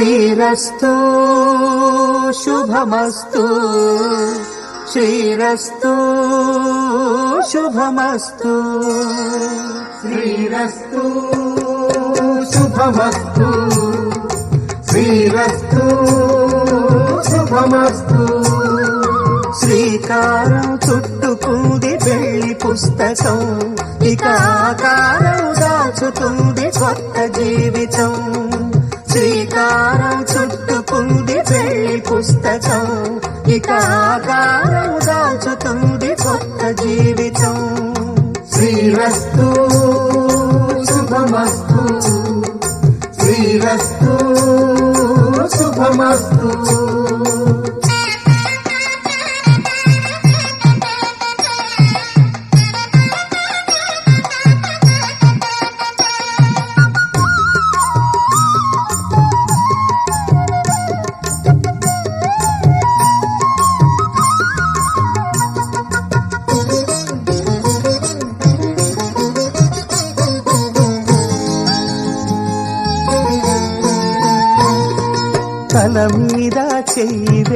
శ్రీరస్తు శుభమస్తు శ్రీరస్తు శుభమస్తు శ్రీరస్తు శుభమస్తు శ్రీరస్తు శుభమస్తు శ్రీకారం చుట్టుకుంది వెళ్లి పుస్తకం ఇక ఆకారం దాచుతుంది కొత్త జీవితం శ్రీకారం చుట్టుకుంది వెళ్లి పుస్తకం ఇక ఆకారం దాచుతుంది కొత్త జీవితం శ్రీరస్తు శుభమస్తు శ్రీరస్తు శుభమస్తు తల మీద చెయ్యి